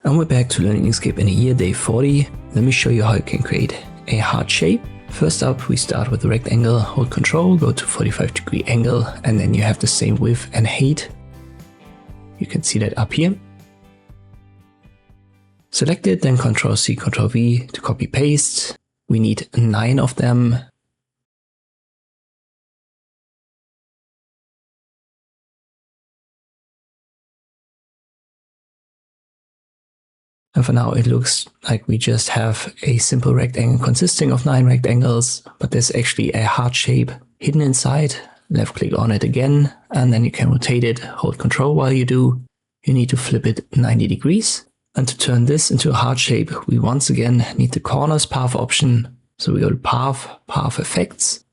And we're back to learning Inkscape in a year, day 40. Let me show you how you can create a heart shape. First up, we start with the rectangle, hold Ctrl, go to 45-degree angle, and then you have the same width and height. You can see that up here. Select it, then Ctrl-C, Ctrl-V to copy paste. We need 9 of them. And for now it looks like we just have a simple rectangle consisting of 9 rectangles, but there's actually a heart shape hidden inside. Left click on it again, and then you can rotate it, hold Ctrl while you do. You need to flip it 90 degrees. And to turn this into a heart shape, we once again need the corners path option. So we go to Path, Path Effects.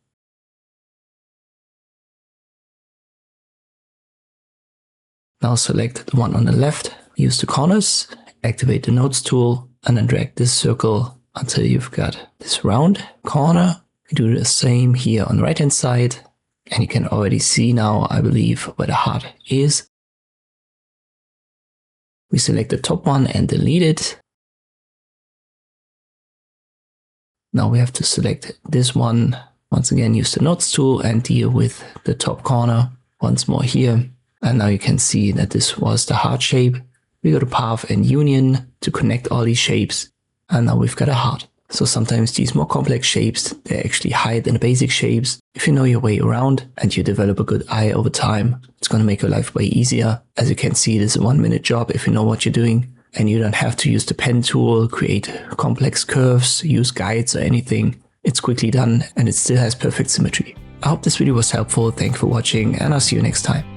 Now select the one on the left, use the corners, activate the nodes tool, and then drag this circle until you've got this round corner. We do the same here on the right hand side, and you can already see now, I believe, where the heart is. We select the top one and delete it. Now we have to select this one. Once again, use the nodes tool and deal with the top corner once more here. And now you can see that this was the heart shape. We go to Path and Union to connect all these shapes. And now we've got a heart. So sometimes these more complex shapes, they actually hide in the basic shapes. If you know your way around and you develop a good eye over time, it's going to make your life way easier. As you can see, this is a 1-minute job if you know what you're doing. And you don't have to use the pen tool, create complex curves, use guides or anything. It's quickly done and it still has perfect symmetry. I hope this video was helpful. Thank you for watching and I'll see you next time.